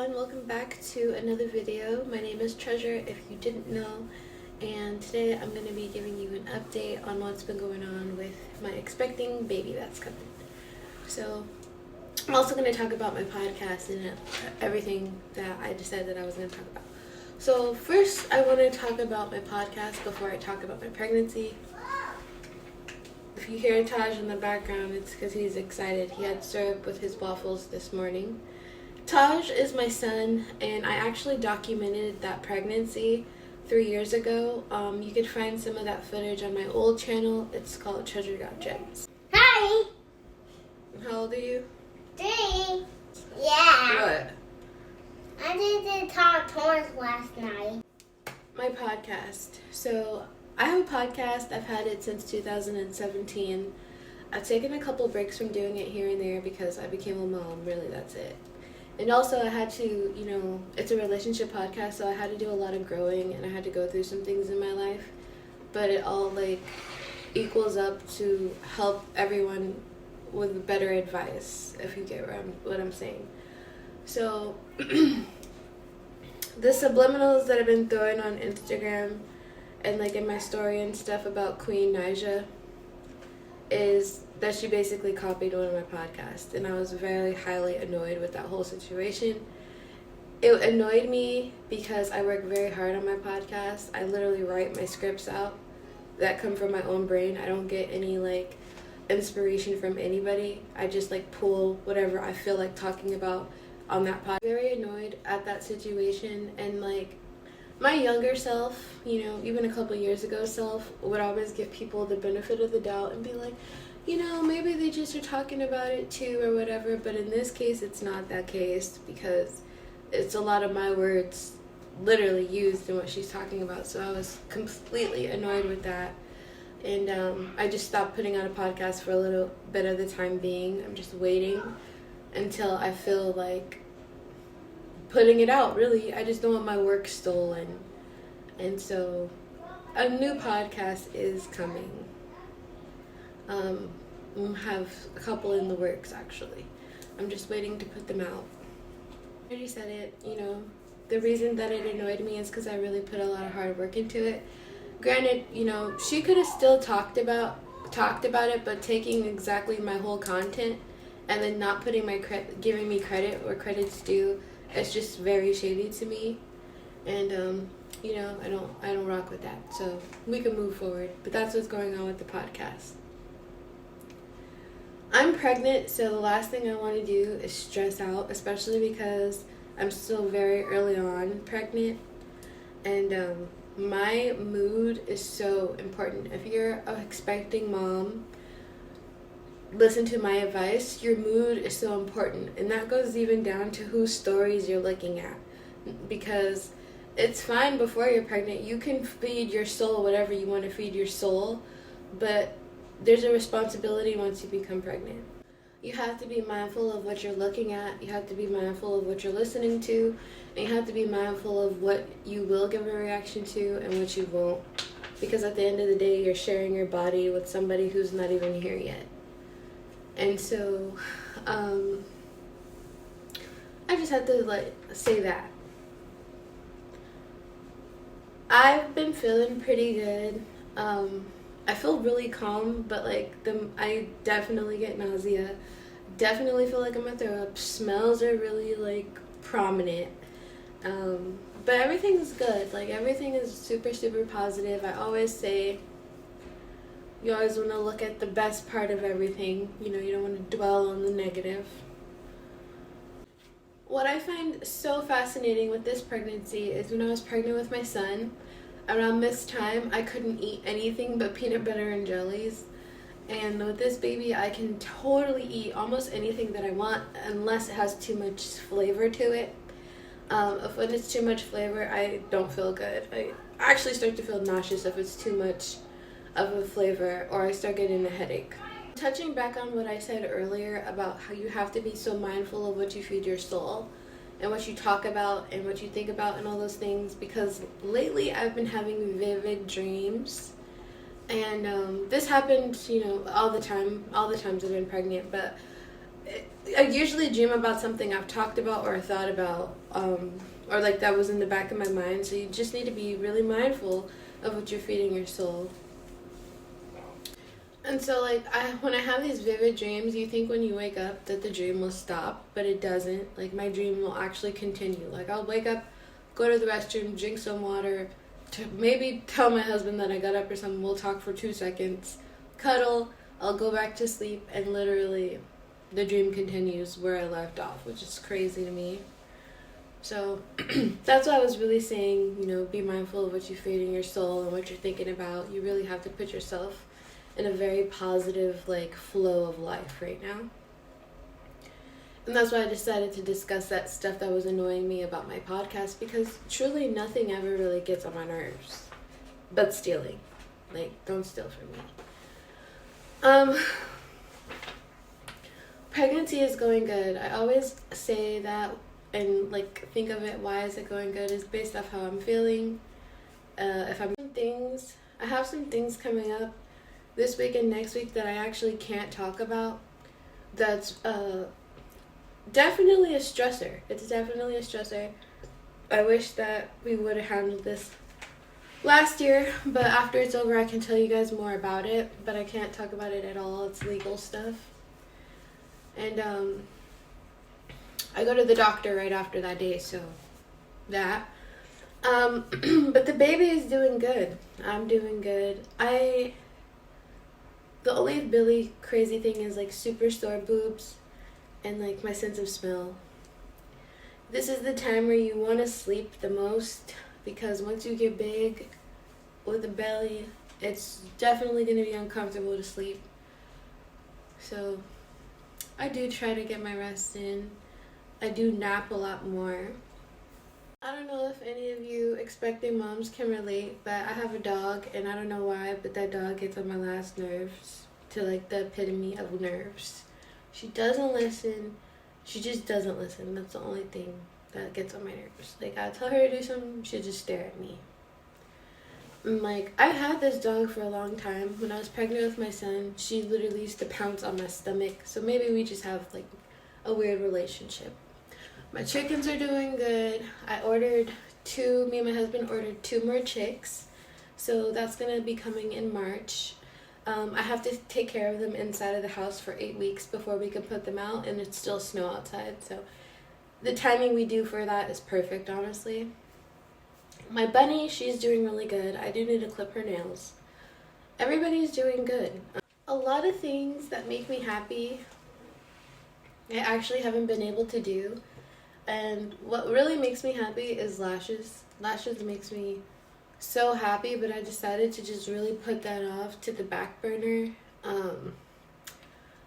everyone, welcome back to another video. My name is Treasure, if you didn't know, and today I'm going to be giving you an update on what's been going on with my expecting baby that's coming. So I'm also going to talk about my podcast and everything that I decided that I was going to talk about. So first I want to talk about my podcast before I talk about my pregnancy. If you hear Taj in the background, it's because he's excited. He had syrup with his waffles this morning. Taj is my son, and I actually documented that pregnancy 3 years ago. You can find some of that footage on my old channel. It's called Treasure Got Gems. Hi! How old are you? 3. Yeah. What? I did the top tours last night. My podcast. So I have a podcast. I've had it since 2017. I've taken a couple breaks from doing it here and there because I became a mom. Really, that's it. And also I had to, it's a relationship podcast, so I had to do a lot of growing and I had to go through some things in my life. But it all, equals up to help everyone with better advice, if you get what I'm saying. So, the subliminals that I've been throwing on Instagram and, in my story and stuff about Queen Naija is that she basically copied one of my podcasts, and I was very highly annoyed with that whole situation. It annoyed me because I work very hard on my podcast. I literally write my scripts out that come from my own brain. I don't get any inspiration from anybody. I just pull whatever I feel like talking about on that podcast. Very annoyed at that situation, and my younger self, even a couple years ago self, would always give people the benefit of the doubt and be like, maybe they just are talking about it too or whatever. But in this case, it's not that case because it's a lot of my words literally used in what she's talking about. So I was completely annoyed with that. And I just stopped putting out a podcast for a little bit of the time being. I'm just waiting until I feel like putting it out, really. I just don't want my work stolen. And so a new podcast is coming. We'll have a couple in the works, actually. I'm just waiting to put them out. I already said it, the reason that it annoyed me is because I really put a lot of hard work into it. Granted, she could have still talked about it, but taking exactly my whole content and then not putting giving me credit where credit's due, it's just very shady to me. And I don't rock with that. So we can move forward. But that's what's going on with the podcast. I'm pregnant, so the last thing I want to do is stress out, especially because I'm still very early on pregnant. And my mood is so important. If you're an expecting mom, listen to my advice. Your mood is so important, and that goes even down to whose stories you're looking at, because it's fine before you're pregnant. You can feed your soul whatever you want to feed your soul, but there's a responsibility once you become pregnant. You have to be mindful of what you're looking at. You have to be mindful of what you're listening to, and you have to be mindful of what you will give a reaction to and what you won't, because at the end of the day, you're sharing your body with somebody who's not even here yet. And so, I just had to say that. I've been feeling pretty good. I feel really calm, but I definitely get nausea. Definitely feel like I'm gonna throw up. Smells are really prominent. But everything's good. Everything is super, super positive. I always say, you always want to look at the best part of everything. You don't want to dwell on the negative. What I find so fascinating with this pregnancy is when I was pregnant with my son, around this time, I couldn't eat anything but peanut butter and jellies. And with this baby, I can totally eat almost anything that I want unless it has too much flavor to it. When it's too much flavor, I don't feel good. I actually start to feel nauseous if it's too much of a flavor, or I start getting a headache. Touching back on what I said earlier about how you have to be so mindful of what you feed your soul and what you talk about and what you think about and all those things, because lately I've been having vivid dreams, and this happened all the times I've been pregnant, but I usually dream about something I've talked about or thought about, or like that was in the back of my mind. So you just need to be really mindful of what you're feeding your soul. And so, like, when I have these vivid dreams, you think when you wake up that the dream will stop, but it doesn't. Like, my dream will actually continue. Like, I'll wake up, go to the restroom, drink some water, maybe tell my husband that I got up or something. We'll talk for 2 seconds, cuddle, I'll go back to sleep, and literally the dream continues where I left off, which is crazy to me. So that's why I was really saying, be mindful of what you're feeding your soul and what you're thinking about. You really have to put yourself in a very positive, like, flow of life right now. And that's why I decided to discuss that stuff that was annoying me about my podcast, because truly nothing ever really gets on my nerves but stealing. Like, don't steal from me. Pregnancy is going good. I always say that and, like, think of it, why is it going good, is based off how I'm feeling. If I'm I have some things coming up this week and next week that I actually can't talk about. That's definitely a stressor. It's definitely a stressor. I wish that we would have handled this last year, but after it's over I can tell you guys more about it, but I can't talk about it at all. It's legal stuff. And I go to the doctor right after that day, so that. But the baby is doing good. I'm doing good. The only really crazy thing is, like, super sore boobs and, like, my sense of smell. This is the time where you want to sleep the most, because once you get big with a belly, it's definitely going to be uncomfortable to sleep. So I do try to get my rest in. I do nap a lot more. I don't know if any of you expecting moms can relate, but I have a dog, and I don't know why, but that dog gets on my last nerves, to, like, the epitome of nerves. She doesn't listen. She just doesn't listen. That's the only thing that gets on my nerves. Like, I tell her to do something, she'll just stare at me. And, like, I've had this dog for a long time. When I was pregnant with my son, she literally used to pounce on my stomach, so maybe we just have, like, a weird relationship. My chickens are doing good. Me and my husband ordered 2 more chicks. So that's going to be coming in March. I have to take care of them inside of the house for 8 weeks before we can put them out, and it's still snow outside. So the timing we do for that is perfect, honestly. My bunny, she's doing really good. I do need to clip her nails. Everybody's doing good. A lot of things that make me happy, I actually haven't been able to do. And what really makes me happy is lashes. Lashes makes me so happy, but I decided to just really put that off to the back burner.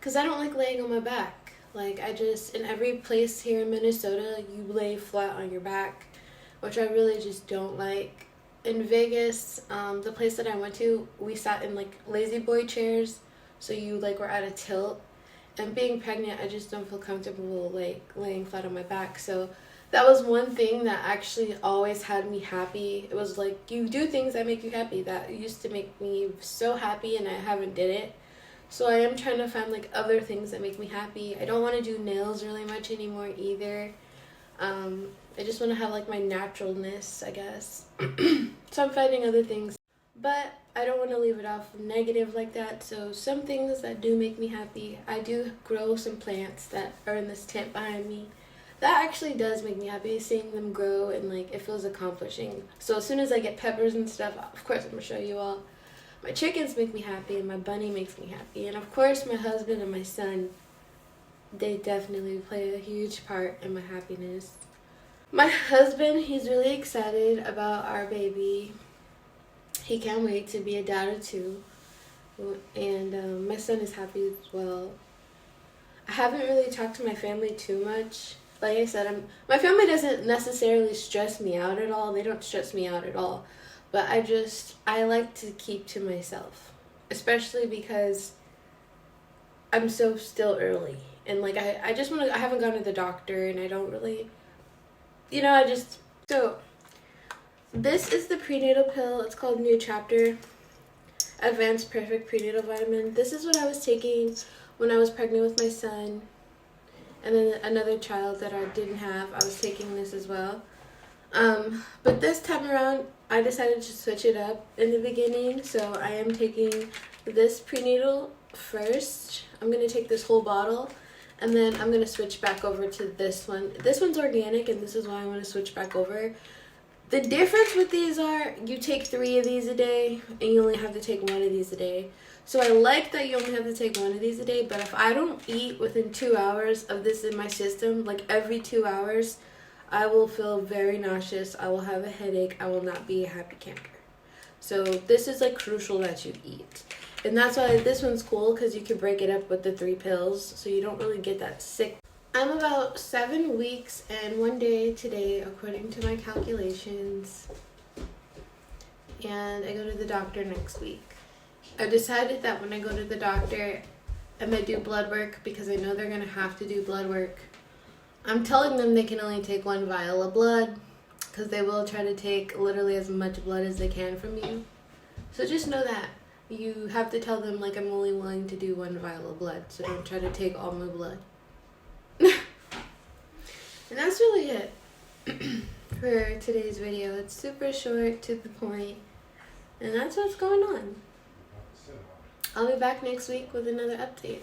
Because I don't like laying on my back. Like, in every place here in Minnesota, you lay flat on your back, which I really just don't like. In Vegas, the place that I went to, we sat in, like, lazy boy chairs, so you, like, were at a tilt. And being pregnant, I just don't feel comfortable, like, laying flat on my back. So that was one thing that actually always had me happy. It was like, you do things that make you happy. That used to make me so happy, and I haven't did it. So I am trying to find, like, other things that make me happy. I don't want to do nails really much anymore either. I just want to have, like, my naturalness, I guess. So I'm finding other things. But I don't want to leave it off negative like that. So some things that do make me happy, I do grow some plants that are in this tent behind me. That actually does make me happy, seeing them grow, and, like, it feels accomplishing. So as soon as I get peppers and stuff, of course I'm going to show you all. My chickens make me happy, and my bunny makes me happy. And of course my husband and my son, they definitely play a huge part in my happiness. My husband, he's really excited about our baby. He can't wait to be a dad of 2. And my son is happy as well. I haven't really talked to my family too much. Like I said, my family doesn't necessarily stress me out at all. They don't stress me out at all. But I like to keep to myself. Especially because I'm so still early. And, like, I haven't gone to the doctor, and I don't really, so this is the prenatal pill. It's called New Chapter Advanced Perfect Prenatal Vitamin. This is what I was taking when I was pregnant with my son. and then another child that I didn't have, I was taking this as well. But this time around, I decided to switch it up in the beginning, so I am taking this prenatal first. I'm going to take this whole bottle, and then I'm going to switch back over to this one. This one's organic, and this is why I want to switch back over. The difference with these are you take 3 of these a day, and you only have to take 1 of these a day. So I like that you only have to take 1 of these a day, but if I don't eat within 2 hours of this in my system, like every 2 hours, I will feel very nauseous, I will have a headache, I will not be a happy camper. So this is like crucial that you eat. And that's why this one's cool, because you can break it up with the 3 pills, so you don't really get that sick. I'm about 7 weeks and 1 day today, according to my calculations. And I go to the doctor next week. I decided that when I go to the doctor, I'm going to do blood work, because I know they're going to have to do blood work. I'm telling them they can only take 1 vial of blood, because they will try to take literally as much blood as they can from you. So just know that. You have to tell them, like, I'm only willing to do 1 vial of blood, so don't try to take all my blood. And that's really it for today's video. It's super short, to the point, and that's what's going on. I'll be back next week with another update.